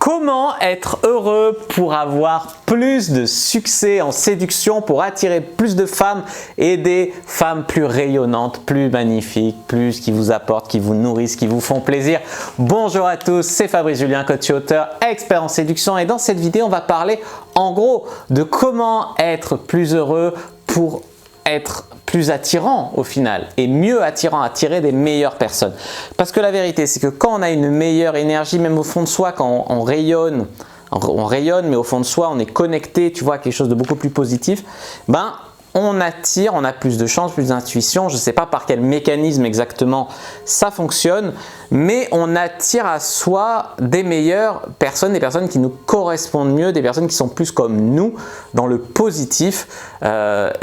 Comment être heureux pour avoir plus de succès en séduction, pour attirer plus de femmes et des femmes plus rayonnantes, plus magnifiques, plus qui vous apportent, qui vous nourrissent, qui vous font plaisir. Bonjour à tous, c'est Fabrice Julien, coach et auteur, expert en séduction, et dans cette vidéo, on va parler en gros de comment être plus heureux pour être plus attirant au final et mieux attirant, attirer des meilleures personnes. Parce que la vérité, c'est que quand on a une meilleure énergie, même au fond de soi, quand on rayonne, mais au fond de soi, on est connecté, tu vois, à quelque chose de beaucoup plus positif, ben, on attire, on a plus de chance, plus d'intuition. Je ne sais pas par quel mécanisme exactement ça fonctionne, mais on attire à soi des meilleures personnes, des personnes qui nous correspondent mieux, des personnes qui sont plus comme nous dans le positif.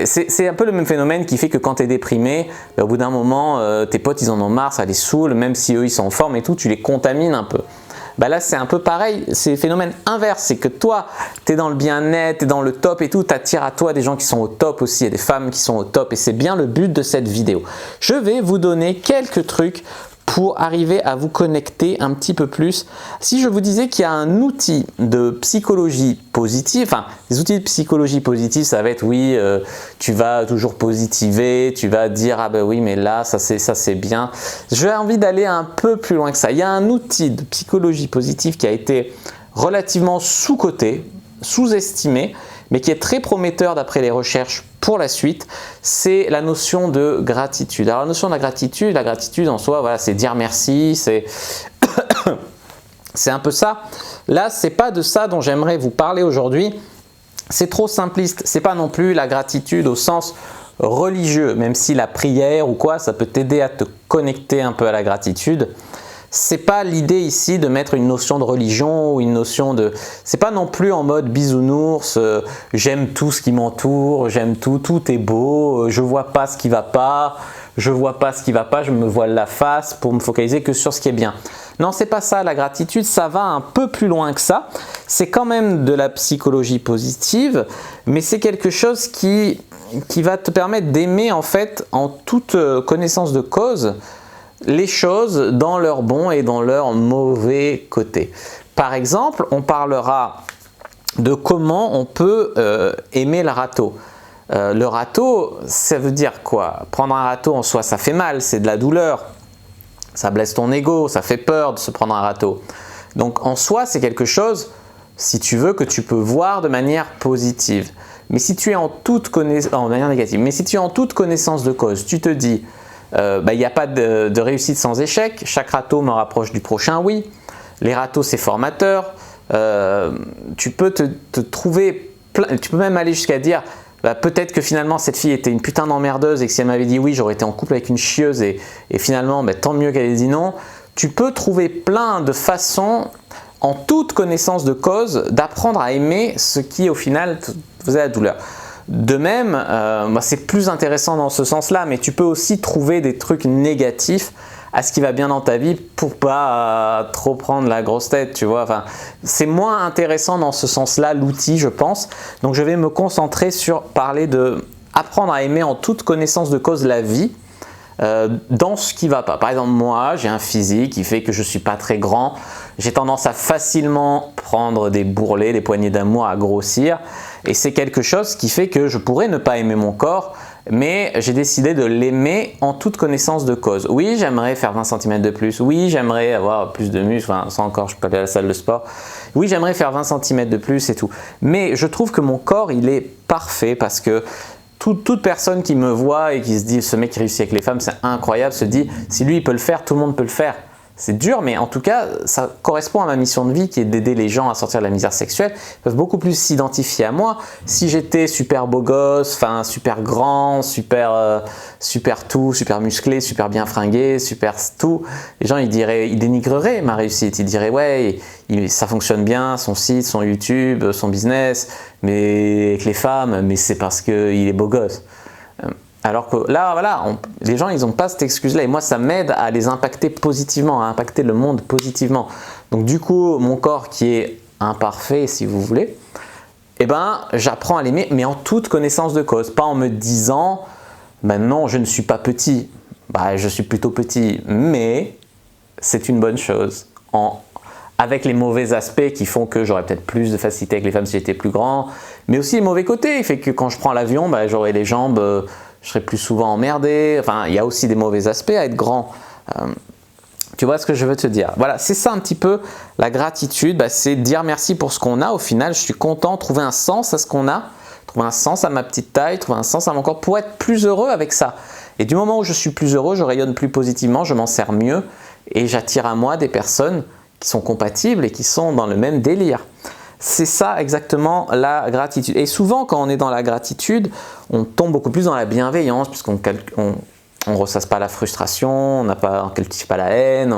C'est un peu le même phénomène qui fait que quand tu es déprimé, ben, au bout d'un moment, tes potes ils en ont marre, ça les saoule, même si eux ils sont en forme et tout, tu les contamines un peu. Bah là, c'est un peu pareil, c'est le phénomène inverse, c'est que toi, tu es dans le bien-être, tu es dans le top et tout, tu attires à toi des gens qui sont au top aussi, il y a des femmes qui sont au top et c'est bien le but de cette vidéo. Je vais vous donner quelques trucs pour arriver à vous connecter un petit peu plus. Si je vous disais qu'il y a un outil de psychologie positive, enfin les outils de psychologie positive, ça va être oui, tu vas toujours positiver, tu vas dire ah ben oui mais là ça c'est bien. J'ai envie d'aller un peu plus loin que ça. Il y a un outil de psychologie positive qui a été relativement sous-coté, sous-estimé, mais qui est très prometteur d'après les recherches pour la suite, c'est la notion de gratitude. Alors la notion de la gratitude en soi, voilà, c'est dire merci, c'est un peu ça. Là, c'est pas de ça dont j'aimerais vous parler aujourd'hui. C'est trop simpliste. C'est pas non plus la gratitude au sens religieux, même si la prière ou quoi, ça peut t'aider à te connecter un peu à la gratitude. C'est pas l'idée ici de mettre une notion de religion ou une notion de... C'est pas non plus en mode bisounours, j'aime tout ce qui m'entoure, j'aime tout, tout est beau, je vois pas ce qui va pas, je me voile la face pour me focaliser que sur ce qui est bien. Non, c'est pas ça la gratitude, ça va un peu plus loin que ça. C'est quand même de la psychologie positive, mais c'est quelque chose qui va te permettre d'aimer en fait en toute connaissance de cause les choses dans leur bon et dans leur mauvais côté. Par exemple, on parlera de comment on peut aimer le râteau. Le râteau, ça veut dire quoi? Prendre un râteau en soi, ça fait mal, c'est de la douleur, ça blesse ton ego, ça fait peur de se prendre un râteau. Donc en soi, c'est quelque chose, si tu veux, que tu peux voir de manière positive. Mais si tu es en toute connaissance, en manière négative, mais si tu es en toute connaissance de cause, tu te dis il n'y a pas de réussite sans échec, chaque râteau me rapproche du prochain oui, les râteaux c'est formateur, tu peux te trouver, tu peux même aller jusqu'à dire peut-être que finalement cette fille était une putain d'emmerdeuse et que si elle m'avait dit oui j'aurais été en couple avec une chieuse et finalement tant mieux qu'elle ait dit non. Tu peux trouver plein de façons en toute connaissance de cause d'apprendre à aimer ce qui au final te faisait la douleur. De même, c'est plus intéressant dans ce sens-là, mais tu peux aussi trouver des trucs négatifs à ce qui va bien dans ta vie pour pas trop prendre la grosse tête, tu vois. Enfin, c'est moins intéressant dans ce sens-là l'outil, je pense. Donc, je vais me concentrer sur parler de apprendre à aimer en toute connaissance de cause la vie dans ce qui va pas. Par exemple, moi, j'ai un physique qui fait que je suis pas très grand. J'ai tendance à facilement prendre des bourrelets, des poignées d'amour, à grossir. Et c'est quelque chose qui fait que je pourrais ne pas aimer mon corps, mais j'ai décidé de l'aimer en toute connaissance de cause. Oui, j'aimerais faire 20 cm de plus. Oui, j'aimerais avoir plus de muscles. Enfin, ça encore, je peux aller à la salle de sport. Oui, j'aimerais faire 20 cm de plus et tout. Mais je trouve que mon corps, il est parfait parce que toute personne qui me voit et qui se dit « ce mec qui réussit avec les femmes, c'est incroyable », se dit « si lui, il peut le faire, tout le monde peut le faire ». C'est dur, mais en tout cas, ça correspond à ma mission de vie qui est d'aider les gens à sortir de la misère sexuelle. Ils peuvent beaucoup plus s'identifier à moi. Si j'étais super beau gosse, enfin super grand, super tout, super musclé, super bien fringué, super tout, les gens ils dénigreraient ma réussite. Ils diraient ouais, ça fonctionne bien, son site, son YouTube, son business, mais avec les femmes, mais c'est parce qu'il est beau gosse. Alors que là, voilà, les gens, ils n'ont pas cette excuse-là. Et moi, ça m'aide à les impacter positivement, à impacter le monde positivement. Donc du coup, mon corps qui est imparfait, si vous voulez, j'apprends à l'aimer, mais en toute connaissance de cause. Pas en me disant, non, je ne suis pas petit. Je suis plutôt petit, mais c'est une bonne chose. avec les mauvais aspects qui font que j'aurais peut-être plus de facilité avec les femmes si j'étais plus grand, mais aussi les mauvais côtés, il fait que quand je prends l'avion, bah, j'aurai les jambes, je serai plus souvent emmerdé, enfin il y a aussi des mauvais aspects à être grand. Tu vois ce que je veux te dire? Voilà, c'est ça un petit peu la gratitude, bah, c'est dire merci pour ce qu'on a. Au final, je suis content, trouver un sens à ce qu'on a, trouver un sens à ma petite taille, trouver un sens à mon corps pour être plus heureux avec ça. Et du moment où je suis plus heureux, je rayonne plus positivement, je m'en sers mieux et j'attire à moi des personnes qui sont compatibles et qui sont dans le même délire. C'est ça exactement la gratitude. Et souvent, quand on est dans la gratitude, on tombe beaucoup plus dans la bienveillance puisqu'on on ressasse pas la frustration, on cultive pas la haine,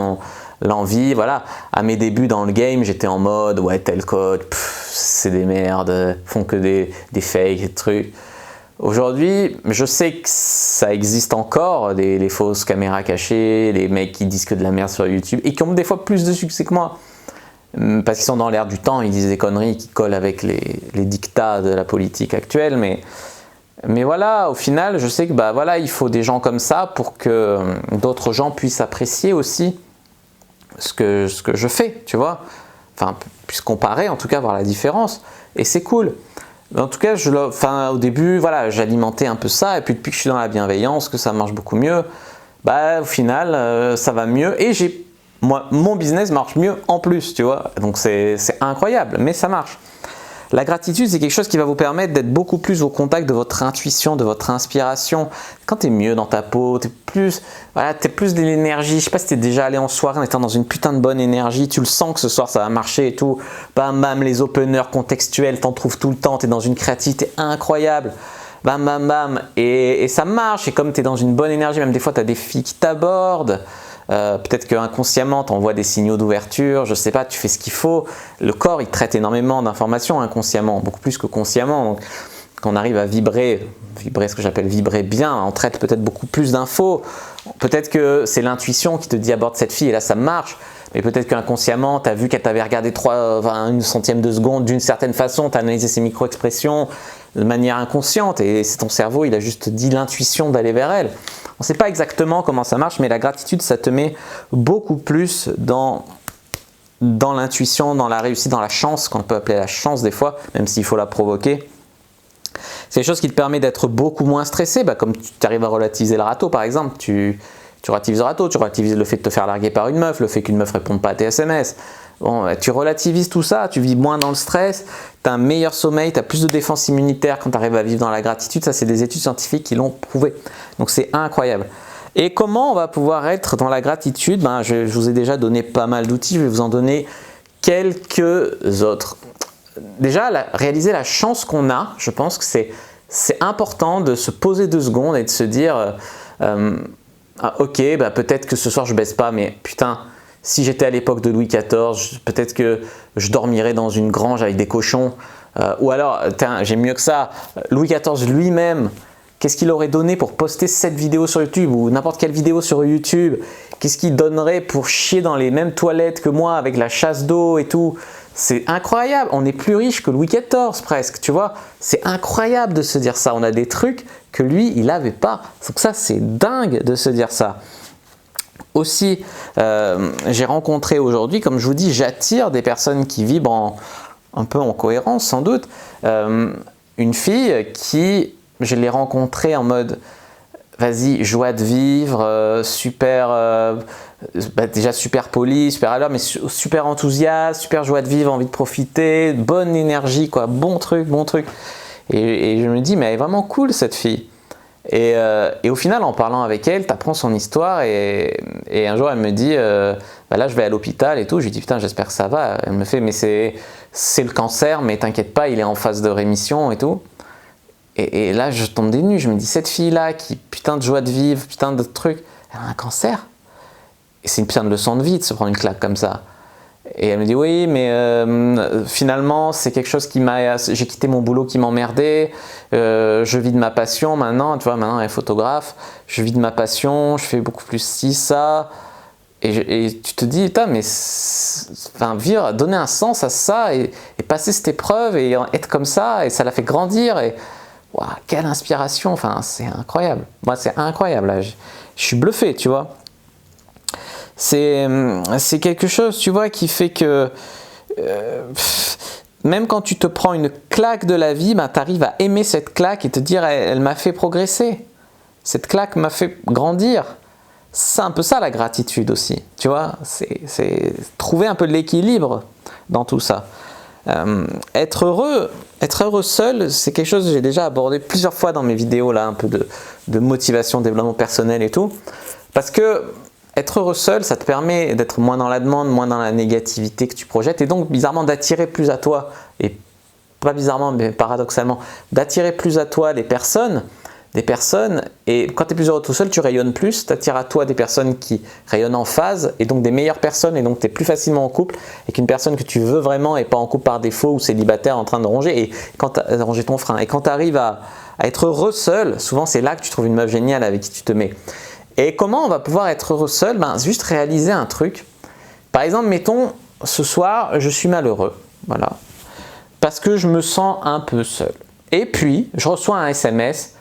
l'envie. Voilà. À mes débuts dans le game, j'étais en mode ouais tel code, c'est des merdes, font que des fakes, des trucs. Aujourd'hui, je sais que ça existe encore, les fausses caméras cachées, les mecs qui disent que de la merde sur YouTube et qui ont des fois plus de succès que moi. Parce qu'ils sont dans l'air du temps, ils disent des conneries qui collent avec les dictats de la politique actuelle. Mais voilà, au final, je sais que bah, voilà, il faut des gens comme ça pour que d'autres gens puissent apprécier aussi ce que je fais, tu vois. Enfin, puissent comparer, en tout cas, voir la différence. Et c'est cool. En tout cas, au début, voilà, j'alimentais un peu ça. Et puis depuis que je suis dans la bienveillance, que ça marche beaucoup mieux, bah, au final, ça va mieux. Et mon business marche mieux en plus, tu vois. Donc c'est incroyable, mais ça marche. La gratitude, c'est quelque chose qui va vous permettre d'être beaucoup plus au contact de votre intuition, de votre inspiration. Quand tu es mieux dans ta peau, tu es plus de l'énergie. Je sais pas si tu es déjà allé en soirée en étant dans une putain de bonne énergie. Tu le sens que ce soir ça va marcher et tout. Bam bam, les openers contextuels, t'en trouves tout le temps. Tu es dans une créativité incroyable. Bam bam bam. Et ça marche. Et comme tu es dans une bonne énergie, même des fois tu as des filles qui t'abordent. Peut-être que inconsciemment tu envoies des signaux d'ouverture, je sais pas, tu fais ce qu'il faut. Le corps il traite énormément d'informations inconsciemment, beaucoup plus que consciemment. Donc, quand on arrive à vibrer ce que j'appelle vibrer bien, on traite peut-être beaucoup plus d'infos. Peut-être que c'est l'intuition qui te dit aborde cette fille et là ça marche. Mais peut-être qu'inconsciemment, tu as vu qu'elle t'avait regardé une centième de seconde d'une certaine façon, tu as analysé ses micro-expressions de manière inconsciente et c'est ton cerveau, il a juste dit l'intuition d'aller vers elle. On ne sait pas exactement comment ça marche, mais la gratitude, ça te met beaucoup plus dans l'intuition, dans la réussite, dans la chance, qu'on peut appeler la chance des fois, même s'il faut la provoquer. C'est quelque chose qui te permet d'être beaucoup moins stressé, bah, comme tu arrives à relativiser le râteau par exemple, tu relativises le râteau, tu relativises le fait de te faire larguer par une meuf, le fait qu'une meuf ne réponde pas à tes SMS. Bon, tu relativises tout ça, tu vis moins dans le stress, tu as un meilleur sommeil, tu as plus de défense immunitaire quand tu arrives à vivre dans la gratitude. Ça, c'est des études scientifiques qui l'ont prouvé. Donc, c'est incroyable. Et comment on va pouvoir être dans la gratitude? Ben, je vous ai déjà donné pas mal d'outils, je vais vous en donner quelques autres. Déjà, réaliser la chance qu'on a, je pense que c'est important de se poser 2 secondes et de se dire ok, bah, peut-être que ce soir je baisse pas, mais putain, si j'étais à l'époque de Louis XIV, peut-être que je dormirais dans une grange avec des cochons. Ou alors, j'ai mieux que ça, Louis XIV lui-même, qu'est-ce qu'il aurait donné pour poster cette vidéo sur YouTube ou n'importe quelle vidéo sur YouTube? Qu'est-ce qu'il donnerait pour chier dans les mêmes toilettes que moi avec la chasse d'eau et tout? C'est incroyable, on est plus riche que Louis XIV presque, tu vois. C'est incroyable de se dire ça, on a des trucs que lui, il n'avait pas. Donc ça, c'est dingue de se dire ça. Aussi, j'ai rencontré aujourd'hui, comme je vous dis, j'attire des personnes qui vibrent un peu en cohérence sans doute. Une fille qui, je l'ai rencontrée en mode, vas-y, joie de vivre, déjà super polie, super à l'heure, mais super enthousiaste, super joie de vivre, envie de profiter, bonne énergie, quoi, bon truc, bon truc. Et je me dis, mais elle est vraiment cool cette fille. Et au final, en parlant avec elle, tu apprends son histoire et un jour elle me dit bah là je vais à l'hôpital et tout. Je lui dis putain j'espère que ça va. Elle me fait mais c'est le cancer mais t'inquiète pas il est en phase de rémission et tout. Et là je tombe des nues, je me dis cette fille là qui putain de joie de vivre, putain de trucs, elle a un cancer. Et c'est une putain de leçon de vie de se prendre une claque comme ça. Et elle me dit oui mais finalement c'est quelque chose j'ai quitté mon boulot qui m'emmerdait, je vis de ma passion maintenant, tu vois maintenant elle est photographe, je vis de ma passion, je fais beaucoup plus ci, ça et tu te dis putain mais enfin, vivre, donner un sens à ça et passer cette épreuve et être comme ça et ça la fait grandir et wow, quelle inspiration, enfin c'est incroyable, moi c'est incroyable là. Je suis bluffé tu vois. c'est quelque chose, tu vois, qui fait que même quand tu te prends une claque de la vie, ben, tu arrives à aimer cette claque et te dire elle m'a fait progresser. Cette claque m'a fait grandir. C'est un peu ça la gratitude aussi, tu vois, c'est trouver un peu de l'équilibre dans tout ça. Être heureux seul, c'est quelque chose que j'ai déjà abordé plusieurs fois dans mes vidéos, là, un peu de motivation, développement personnel et tout. Parce que être heureux seul, ça te permet d'être moins dans la demande, moins dans la négativité que tu projettes, et donc bizarrement d'attirer plus à toi, et pas bizarrement mais paradoxalement, d'attirer plus à toi des personnes, et quand tu es plus heureux tout seul, tu rayonnes plus, tu attires à toi des personnes qui rayonnent en phase, et donc des meilleures personnes, et donc tu es plus facilement en couple, et qu'une personne que tu veux vraiment et pas en couple par défaut ou célibataire en train de ronger, ronger ton frein. Et quand tu arrives à être heureux seul, souvent c'est là que tu trouves une meuf géniale avec qui tu te mets. Et comment on va pouvoir être heureux seul? Ben, juste réaliser un truc. Par exemple, mettons, ce soir, je suis malheureux, voilà, parce que je me sens un peu seul. Et puis, je reçois un SMS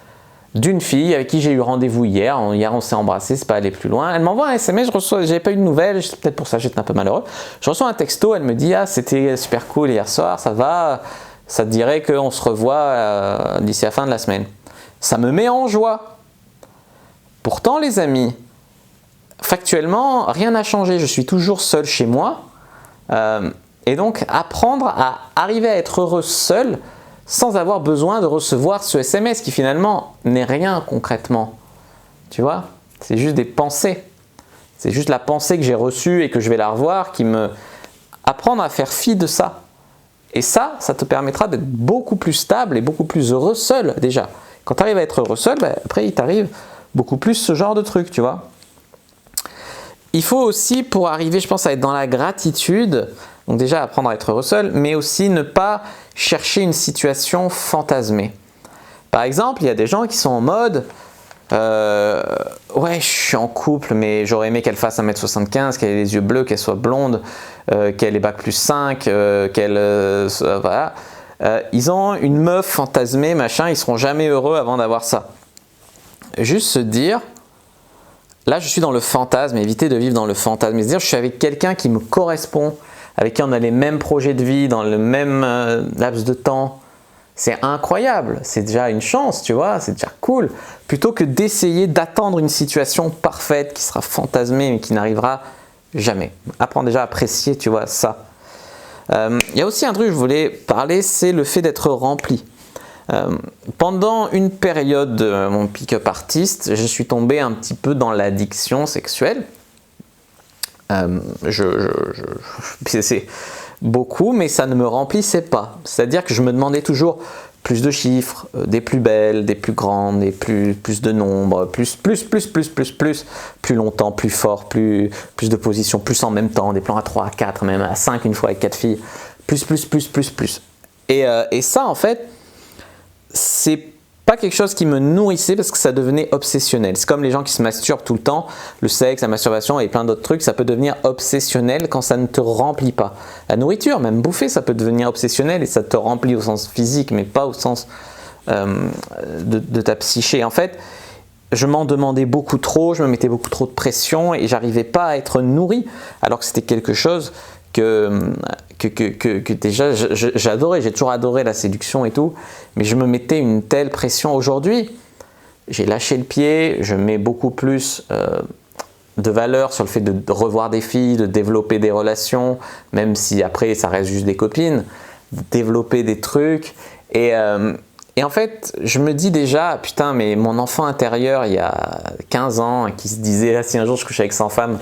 d'une fille avec qui j'ai eu rendez-vous hier. Hier, on s'est embrassé, c'est pas allé plus loin. Elle m'envoie un SMS, j'avais pas eu de nouvelles, c'est peut-être pour ça que j'étais un peu malheureux. Je reçois un texto, elle me dit « Ah, c'était super cool hier soir, ça va, ça te dirait qu'on se revoit d'ici la fin de la semaine. » Ça me met en joie. Pourtant, les amis, factuellement, rien n'a changé. Je suis toujours seul chez moi. Et donc, apprendre à arriver à être heureux seul sans avoir besoin de recevoir ce SMS qui finalement n'est rien concrètement. Tu vois? C'est juste des pensées. C'est juste la pensée que j'ai reçue et que je vais la revoir qui me... Apprendre à faire fi de ça. Et ça te permettra d'être beaucoup plus stable et beaucoup plus heureux seul déjà. Quand tu arrives à être heureux seul, ben, après il t'arrive beaucoup plus ce genre de truc, tu vois. Il faut aussi, pour arriver, je pense, à être dans la gratitude, donc déjà apprendre à être heureux seul, mais aussi ne pas chercher une situation fantasmée. Par exemple, il y a des gens qui sont en mode ouais, je suis en couple, mais j'aurais aimé qu'elle fasse 1m75, qu'elle ait les yeux bleus, qu'elle soit blonde, qu'elle ait bac+5, qu'elle... voilà. Ils ont une meuf fantasmée, machin, ils seront jamais heureux avant d'avoir ça. Juste se dire, là je suis dans le fantasme, éviter de vivre dans le fantasme, et se dire je suis avec quelqu'un qui me correspond, avec qui on a les mêmes projets de vie, dans le même laps de temps. C'est incroyable, c'est déjà une chance, tu vois, c'est déjà cool. Plutôt que d'essayer d'attendre une situation parfaite qui sera fantasmée mais qui n'arrivera jamais. Apprends déjà à apprécier, tu vois, ça. Il y a aussi un truc que je voulais parler, c'est le fait d'être rempli. Pendant une période de mon pick-up artiste, je suis tombé un petit peu dans l'addiction sexuelle. C'est beaucoup, mais ça ne me remplissait pas. C'est-à-dire que je me demandais toujours plus de chiffres, des plus belles, des plus grandes, des plus de nombres, plus longtemps, plus fort, plus de positions, plus en même temps, des plans à 3, à 4, même à 5 une fois avec 4 filles, plus. Et ça, en fait, c'est pas quelque chose qui me nourrissait parce que ça devenait obsessionnel. C'est comme les gens qui se masturbent tout le temps, le sexe, la masturbation et plein d'autres trucs, ça peut devenir obsessionnel quand ça ne te remplit pas. La nourriture, même bouffer, ça peut devenir obsessionnel et ça te remplit au sens physique, mais pas au sens de ta psyché. En fait, je m'en demandais beaucoup trop, je me mettais beaucoup trop de pression et j'arrivais pas à être nourri, alors que c'était quelque chose que déjà j'adorais, j'ai toujours adoré la séduction et tout, mais je me mettais une telle pression. Aujourd'hui, j'ai lâché le pied, je mets beaucoup plus de valeur sur le fait de revoir des filles, de développer des relations, même si après ça reste juste des copines, de développer des trucs. Et en fait, je me dis déjà, putain, mais mon enfant intérieur, il y a 15 ans, qui se disait, ah, si un jour je couche avec 100 femmes,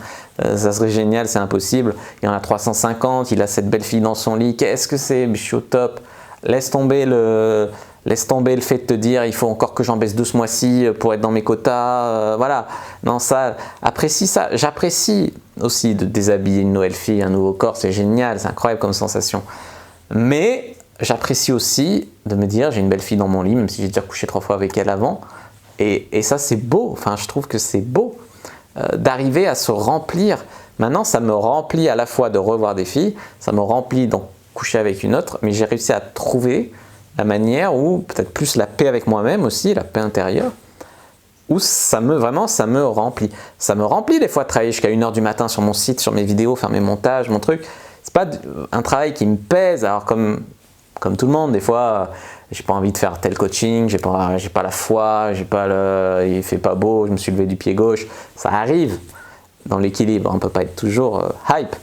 ça serait génial, c'est impossible. Il y en a 350, il a cette belle fille dans son lit, qu'est-ce que c'est? Je suis au top. Laisse tomber le fait de te dire, il faut encore que j'en baisse 2 ce mois-ci pour être dans mes quotas. Voilà. Non, ça, apprécie ça. J'apprécie aussi de déshabiller une nouvelle fille, un nouveau corps, c'est génial, c'est incroyable comme sensation. Mais j'apprécie aussi de me dire, j'ai une belle fille dans mon lit, même si j'ai déjà couché 3 fois avec elle avant. Et ça, c'est beau. Enfin, je trouve que c'est beau d'arriver à se remplir. Maintenant, ça me remplit à la fois de revoir des filles, ça me remplit d'en coucher avec une autre, mais j'ai réussi à trouver la manière, ou peut-être plus la paix avec moi-même aussi, la paix intérieure, où vraiment ça me remplit. Ça me remplit des fois de travailler jusqu'à 1h du matin sur mon site, sur mes vidéos, faire mes montages, mon truc. C'est pas un travail qui me pèse. Alors comme tout le monde, des fois, j'ai pas envie de faire tel coaching, j'ai pas la foi, il fait pas beau, je me suis levé du pied gauche. Ça arrive dans l'équilibre, on peut pas être toujours hype.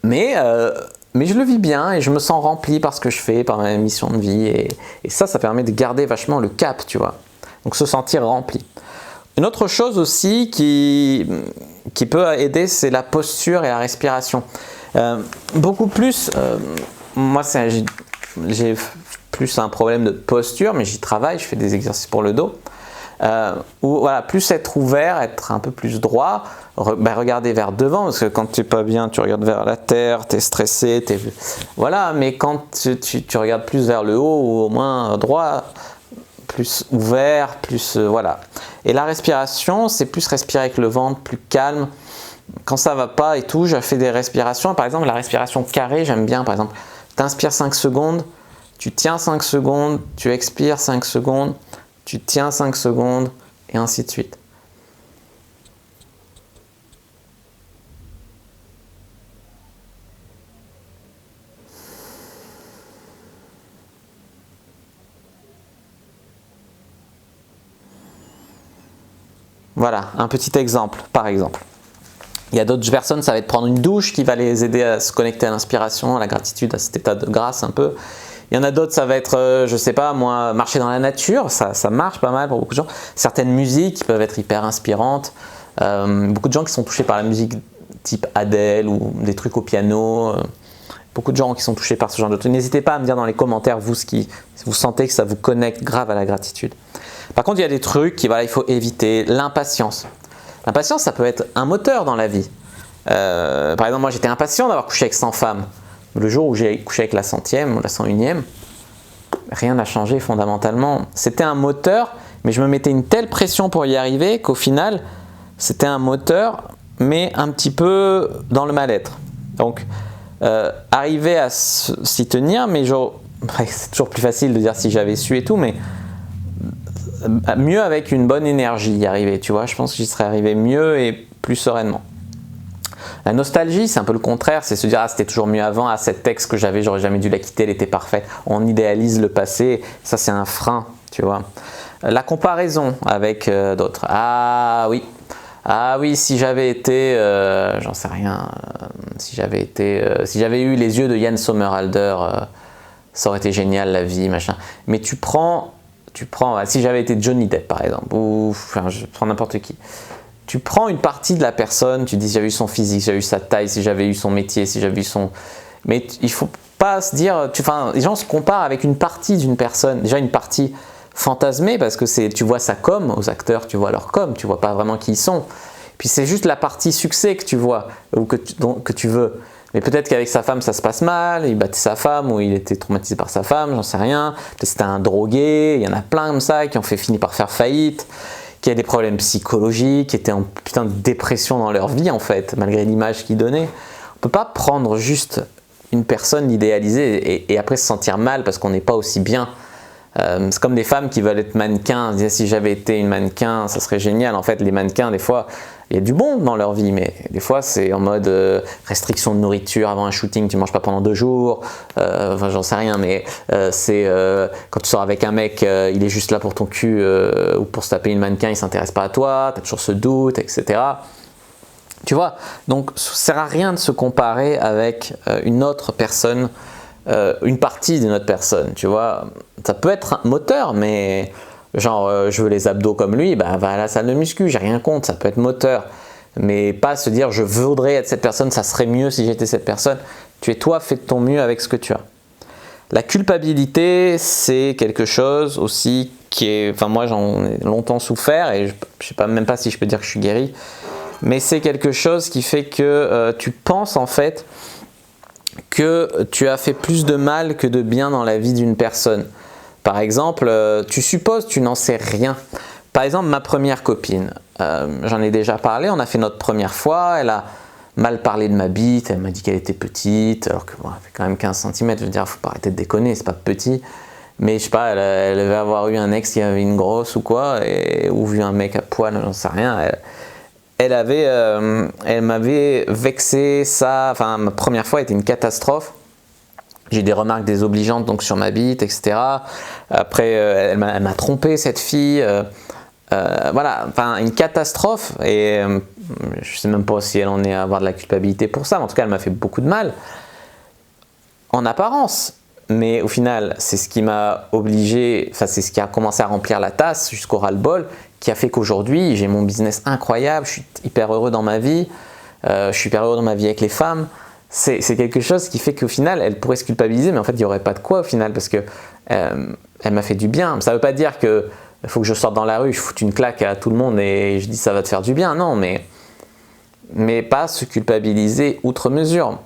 Mais je le vis bien et je me sens rempli par ce que je fais, par ma mission de vie. Et ça permet de garder vachement le cap, tu vois. Donc se sentir rempli. Une autre chose aussi qui peut aider, c'est la posture et la respiration. Beaucoup plus, moi j'ai plus un problème de posture, mais j'y travaille, je fais des exercices pour le dos. Ou voilà, plus être ouvert, être un peu plus droit, regarder vers devant, parce que quand tu n'es pas bien, tu regardes vers la terre, tu es stressé, voilà, mais quand tu regardes plus vers le haut, ou au moins droit, plus ouvert, plus voilà. Et la respiration, c'est plus respirer avec le ventre, plus calme. Quand ça va pas et tout, je fais des respirations. Par exemple, la respiration carrée, j'aime bien. Par exemple, tu inspires 5 secondes, tu tiens 5 secondes, tu expires 5 secondes, tu tiens 5 secondes, et ainsi de suite. Voilà, un petit exemple, par exemple. Il y a d'autres personnes, ça va être prendre une douche qui va les aider à se connecter à l'inspiration, à la gratitude, à cet état de grâce un peu. Il y en a d'autres, ça va être, je sais pas moi, marcher dans la nature, ça marche pas mal pour beaucoup de gens. Certaines musiques qui peuvent être hyper inspirantes. Beaucoup de gens qui sont touchés par la musique type Adele ou des trucs au piano. Beaucoup de gens qui sont touchés par ce genre de trucs. N'hésitez pas à me dire dans les commentaires, vous, si vous sentez que ça vous connecte grave à la gratitude. Par contre, il y a des trucs qu'il faut éviter. L'impatience. L'impatience, ça peut être un moteur dans la vie. Par exemple, moi j'étais impatient d'avoir couché avec 100 femmes. Le jour où j'ai couché avec la 100e ou la 101e, rien n'a changé fondamentalement. C'était un moteur, mais je me mettais une telle pression pour y arriver qu'au final, c'était un moteur, mais un petit peu dans le mal-être. Donc, arriver à s'y tenir, mais c'est toujours plus facile de dire si j'avais su et tout, mais mieux avec une bonne énergie y arriver, tu vois. Je pense que j'y serais arrivé mieux et plus sereinement. La nostalgie, c'est un peu le contraire, c'est se dire « Ah, c'était toujours mieux avant, ah, cette texte que j'avais, j'aurais jamais dû la quitter, elle était parfaite. » On idéalise le passé, ça c'est un frein, tu vois. La comparaison avec d'autres. Ah oui, si j'avais été, j'en sais rien, si j'avais eu les yeux de Yann Sommerhalder, ça aurait été génial la vie, machin. Mais tu prends, si j'avais été Johnny Depp par exemple, ou enfin, je prends n'importe qui. Tu prends une partie de la personne, tu dis si j'avais eu son physique, si j'avais eu sa taille, si j'avais eu son métier, si j'avais eu son... Mais il ne faut pas se dire... les gens se comparent avec une partie d'une personne, déjà une partie fantasmée, parce que tu vois sa com, aux acteurs tu vois leur com, tu ne vois pas vraiment qui ils sont. Puis c'est juste la partie succès que tu vois, ou que tu veux. Mais peut-être qu'avec sa femme ça se passe mal, il battait sa femme, ou il était traumatisé par sa femme, j'en sais rien. Peut-être c'était un drogué, il y en a plein comme ça qui ont fini par faire faillite, qui a des problèmes psychologiques, qui étaient en putain de dépression dans leur vie en fait, malgré l'image qu'ils donnaient. On ne peut pas prendre juste une personne idéalisée et après se sentir mal parce qu'on n'est pas aussi bien. C'est comme des femmes qui veulent être mannequins, disent si j'avais été une mannequin, ça serait génial. En fait, les mannequins, des fois, il y a du bon dans leur vie, mais des fois, c'est en mode restriction de nourriture avant un shooting, tu ne manges pas pendant 2 jours, enfin, j'en sais rien, mais c'est quand tu sors avec un mec, il est juste là pour ton cul ou pour se taper une mannequin, il ne s'intéresse pas à toi, tu as toujours ce doute, etc. Tu vois, donc ça ne sert à rien de se comparer avec une autre personne, une partie d'une autre personne, tu vois. Ça peut être un moteur, mais genre je veux les abdos comme lui, bah va à la salle de muscu, j'ai rien contre, ça peut être moteur. Mais pas se dire je voudrais être cette personne, ça serait mieux si j'étais cette personne. Tu es toi, fais de ton mieux avec ce que tu as. La culpabilité, c'est quelque chose aussi qui est... Enfin moi j'en ai longtemps souffert et je ne sais même pas si je peux dire que je suis guéri. Mais c'est quelque chose qui fait que tu penses en fait que tu as fait plus de mal que de bien dans la vie d'une personne. Par exemple, tu supposes, tu n'en sais rien. Par exemple, ma première copine, j'en ai déjà parlé, on a fait notre première fois, elle a mal parlé de ma bite, elle m'a dit qu'elle était petite, alors que bon, elle fait quand même 15 cm, je veux dire, faut pas arrêter de déconner, c'est pas petit. mais je sais pas, elle devait avoir eu un ex qui avait une grosse ou quoi, ou vu un mec à poil, j'en sais rien. Elle m'avait vexé, ça, enfin ma première fois était une catastrophe. J'ai eu des remarques désobligeantes donc sur ma bite, etc. Après, elle m'a trompé cette fille. Voilà, enfin une catastrophe. Et je sais même pas si elle en est à avoir de la culpabilité pour ça. Mais en tout cas, elle m'a fait beaucoup de mal. En apparence. Mais au final, c'est ce qui m'a obligé, enfin c'est ce qui a commencé à remplir la tasse jusqu'au ras-le-bol, qui a fait qu'aujourd'hui, j'ai mon business incroyable, je suis hyper heureux dans ma vie, je suis hyper heureux dans ma vie avec les femmes. C'est quelque chose qui fait qu'au final, elle pourrait se culpabiliser, mais en fait, il n'y aurait pas de quoi au final, parce que elle m'a fait du bien. Ça ne veut pas dire qu'il faut que je sorte dans la rue, je foute une claque à tout le monde et je dis ça va te faire du bien. Non, mais pas se culpabiliser outre mesure.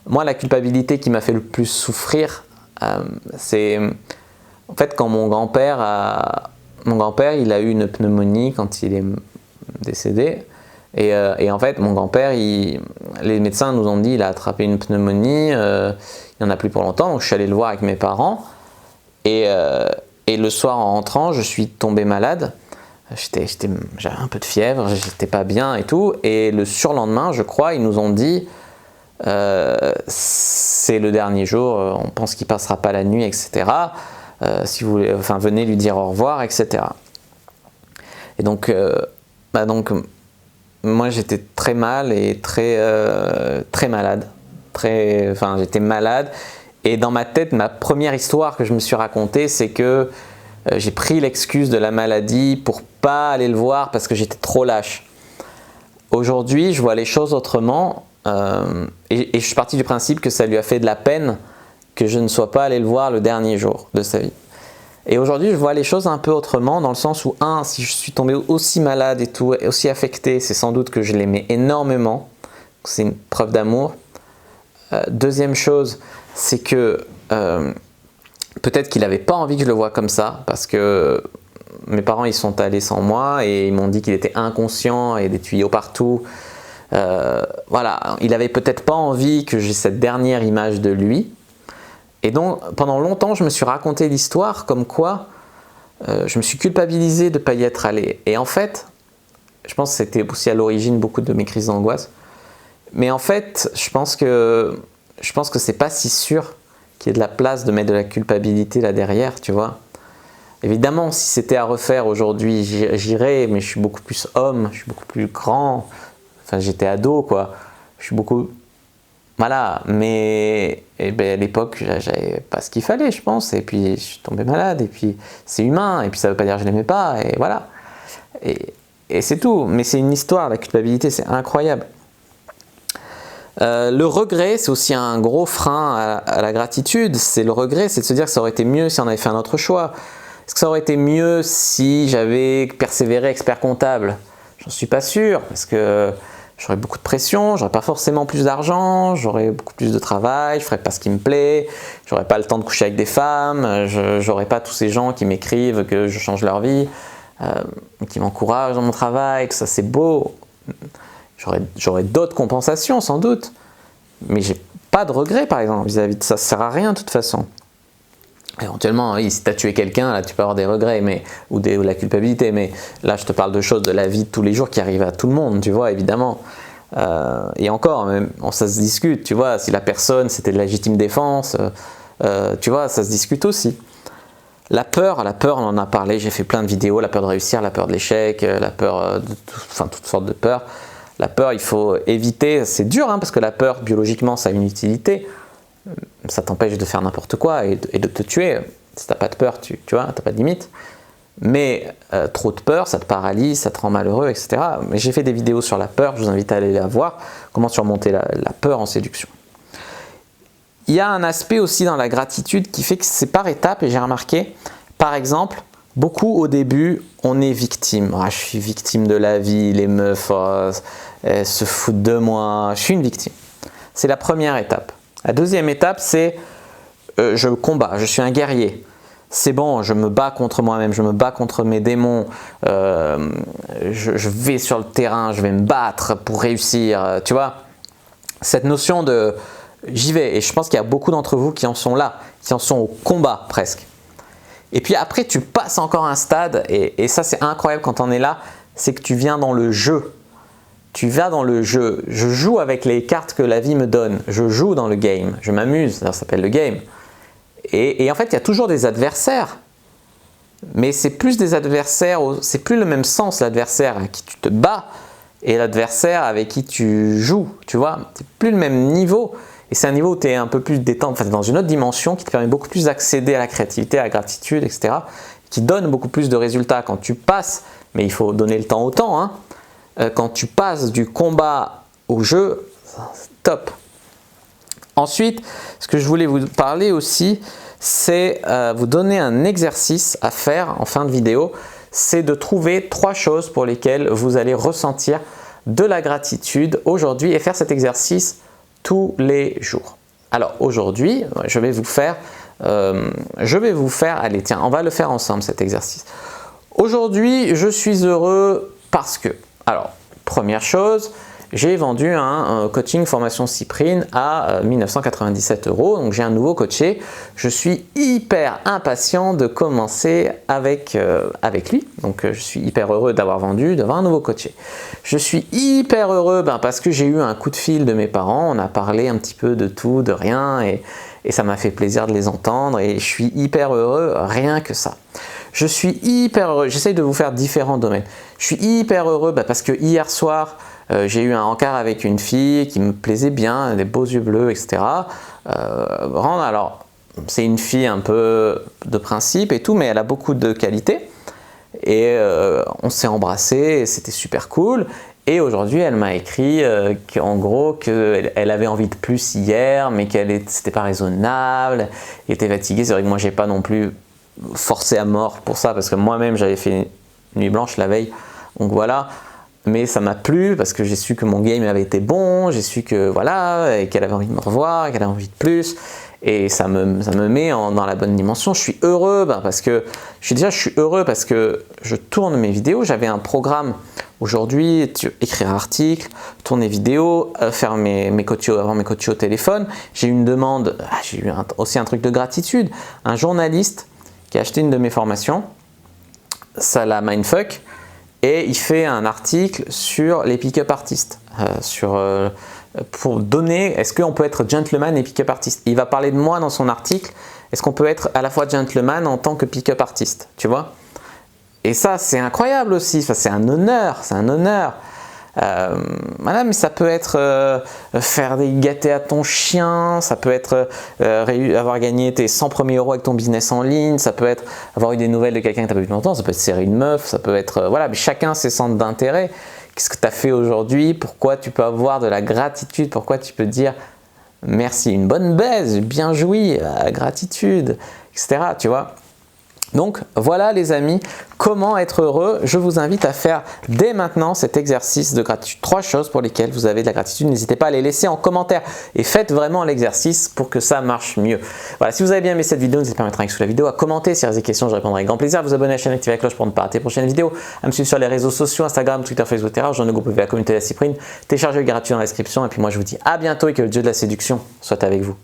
Moi, la culpabilité qui m'a fait le plus souffrir, c'est en fait quand mon grand-père il a eu une pneumonie quand il est décédé. Et en fait, mon grand-père, les médecins nous ont dit il a attrapé une pneumonie, il n'y en a plus pour longtemps. Donc je suis allé le voir avec mes parents. Et le soir en rentrant, je suis tombé malade. J'avais un peu de fièvre, j'étais pas bien et tout. Et le surlendemain, je crois, ils nous ont dit c'est le dernier jour, on pense qu'il passera pas la nuit, etc. Si vous voulez, enfin venez lui dire au revoir, etc. Et donc moi j'étais très mal et très malade. Enfin j'étais malade. Et dans ma tête, ma première histoire que je me suis racontée, c'est que j'ai pris l'excuse de la maladie pour pas aller le voir parce que j'étais trop lâche. Aujourd'hui, je vois les choses autrement. Et je suis parti du principe que ça lui a fait de la peine que je ne sois pas allé le voir le dernier jour de sa vie. Et aujourd'hui, je vois les choses un peu autrement, dans le sens où, si je suis tombé aussi malade et tout, aussi affecté, c'est sans doute que je l'aimais énormément. C'est une preuve d'amour. Deuxième chose, c'est que peut-être qu'il n'avait pas envie que je le voie comme ça, parce que mes parents ils sont allés sans moi et ils m'ont dit qu'il était inconscient et des tuyaux partout. Voilà, il avait peut-être pas envie que j'ai cette dernière image de lui. Et donc, pendant longtemps, je me suis raconté l'histoire comme quoi je me suis culpabilisé de ne pas y être allé. Et en fait, je pense que c'était aussi à l'origine beaucoup de mes crises d'angoisse. Mais en fait, je pense que c'est pas si sûr qu'il y ait de la place de mettre de la culpabilité là derrière, tu vois. Évidemment, si c'était à refaire aujourd'hui, j'irais, mais je suis beaucoup plus homme, je suis beaucoup plus grand. Enfin, j'étais ado, quoi. Je suis beaucoup... Voilà, mais à l'époque, j'avais pas ce qu'il fallait, je pense. Et puis, je suis tombé malade, et puis c'est humain, et puis ça veut pas dire que je l'aimais pas, et voilà. Et c'est tout. Mais c'est une histoire, la culpabilité, c'est incroyable. Le regret, c'est aussi un gros frein à la gratitude. C'est le regret, c'est de se dire que ça aurait été mieux si on avait fait un autre choix. Est-ce que ça aurait été mieux si j'avais persévéré expert comptable? J'en suis pas sûr, parce que j'aurais beaucoup de pression, j'aurais pas forcément plus d'argent, j'aurais beaucoup plus de travail, je ferais pas ce qui me plaît, j'aurais pas le temps de coucher avec des femmes, j'aurais pas tous ces gens qui m'écrivent que je change leur vie, qui m'encouragent dans mon travail, que ça c'est beau. J'aurais d'autres compensations sans doute, mais j'ai pas de regret par exemple vis-à-vis de ça, ça sert à rien de toute façon. Éventuellement, oui, si tu as tué quelqu'un, là tu peux avoir des regrets ou la culpabilité, mais là je te parle de choses de la vie de tous les jours qui arrivent à tout le monde, tu vois, évidemment. Et encore, même, ça se discute, tu vois, si la personne c'était de la légitime défense, tu vois, ça se discute aussi. La peur, on en a parlé, j'ai fait plein de vidéos, la peur de réussir, la peur de l'échec, la peur enfin toutes sortes de peurs. La peur, il faut éviter, c'est dur, parce que la peur, biologiquement, ça a une utilité. Ça t'empêche de faire n'importe quoi et de te tuer. Si t'as pas de peur, tu vois, t'as pas de limite. Mais trop de peur, ça te paralyse, ça te rend malheureux, etc. Mais j'ai fait des vidéos sur la peur, je vous invite à aller la voir, comment surmonter la peur en séduction. Il y a un aspect aussi dans la gratitude qui fait que c'est par étapes, et j'ai remarqué, par exemple, beaucoup au début, on est victime. Je suis victime de la vie, les meufs elles se foutent de moi, je suis une victime. C'est la première étape. La deuxième étape, c'est je combats, je suis un guerrier. C'est bon, je me bats contre moi-même, je me bats contre mes démons, je vais sur le terrain, je vais me battre pour réussir, tu vois. Cette notion de j'y vais. Et je pense qu'il y a beaucoup d'entre vous qui en sont là, qui en sont au combat presque. Et puis après, tu passes encore un stade, et ça c'est incroyable quand on est là, c'est que tu viens dans le jeu. Tu vas dans le jeu. Je joue avec les cartes que la vie me donne. Je joue dans le game. Je m'amuse, ça s'appelle le game. Et en fait, il y a toujours des adversaires. Mais c'est plus des adversaires, c'est plus le même sens l'adversaire à qui tu te bats et l'adversaire avec qui tu joues, tu vois. C'est plus le même niveau. Et c'est un niveau où tu es un peu plus détendu, enfin, dans une autre dimension qui te permet beaucoup plus d'accéder à la créativité, à la gratitude, etc. Qui donne beaucoup plus de résultats quand tu passes, mais il faut donner le temps au temps, hein. Quand tu passes du combat au jeu, c'est top. Ensuite, ce que je voulais vous parler aussi, c'est vous donner un exercice à faire en fin de vidéo. C'est de trouver 3 choses pour lesquelles vous allez ressentir de la gratitude aujourd'hui et faire cet exercice tous les jours. Alors aujourd'hui, je vais vous faire, allez tiens, on va le faire ensemble cet exercice. Aujourd'hui, je suis heureux parce que, alors première chose, j'ai vendu un coaching formation Cyprine à 1997 €, donc j'ai un nouveau coaché. Je suis hyper impatient de commencer avec lui, donc je suis hyper heureux d'avoir un nouveau coaché. Je suis hyper heureux parce que j'ai eu un coup de fil de mes parents, on a parlé un petit peu de tout, de rien, et ça m'a fait plaisir de les entendre, et je suis hyper heureux, rien que ça. Je suis hyper heureux, j'essaye de vous faire différents domaines. Je suis hyper heureux parce que hier soir, j'ai eu un encart avec une fille qui me plaisait bien, des beaux yeux bleus, etc. Alors, c'est une fille un peu de principe et tout, mais elle a beaucoup de qualités. Et on s'est embrassés, et c'était super cool. Et aujourd'hui, elle m'a écrit qu'en gros, qu'elle avait envie de plus hier, mais c'était pas raisonnable, elle était fatiguée. C'est vrai que moi, j'ai pas non plus forcé à mort pour ça, parce que moi-même, j'avais fait une nuit blanche la veille. Donc voilà. Mais ça m'a plu parce que j'ai su que mon game avait été bon, j'ai su que voilà, et qu'elle avait envie de me revoir, qu'elle avait envie de plus, et ça me met dans la bonne dimension. Je suis heureux parce que je suis heureux parce que je tourne mes vidéos. J'avais un programme aujourd'hui, écrire un article, tourner vidéo, faire avoir mes coachés au téléphone. J'ai eu une demande, j'ai eu aussi un truc de gratitude. Un journaliste qui a acheté une de mes formations, ça l'a mindfuck. Et il fait un article sur les pick-up artistes, pour donner, est-ce qu'on peut être gentleman et pick-up artiste. Il va parler de moi dans son article, est-ce qu'on peut être à la fois gentleman en tant que pick-up artiste, tu vois. Et ça, c'est incroyable aussi, c'est un honneur, voilà, mais ça peut être faire des gâtés à ton chien, ça peut être avoir gagné tes 100 premiers € avec ton business en ligne, ça peut être avoir eu des nouvelles de quelqu'un que tu n'as pas vu longtemps, ça peut être serrer une meuf, ça peut être voilà, mais chacun ses centres d'intérêt. Qu'est-ce que tu as fait aujourd'hui? Pourquoi tu peux avoir de la gratitude? Pourquoi tu peux dire merci, une bonne baise, bien joui, gratitude, etc. Tu vois? Donc voilà les amis, comment être heureux. Je vous invite à faire dès maintenant cet exercice de gratitude. 3 choses pour lesquelles vous avez de la gratitude. N'hésitez pas à les laisser en commentaire et faites vraiment l'exercice pour que ça marche mieux. Voilà, si vous avez bien aimé cette vidéo, n'hésitez pas à mettre un like sous la vidéo, à commenter si vous avez des questions, je répondrai avec grand plaisir. À vous abonner à la chaîne, activer la cloche pour ne pas rater les prochaines vidéos. À me suivre sur les réseaux sociaux, Instagram, Twitter, Facebook, etc. Rejoindre le groupe de la communauté de la Cyprine. Téléchargez le gratuit dans la description. Et puis moi je vous dis à bientôt et que le dieu de la séduction soit avec vous.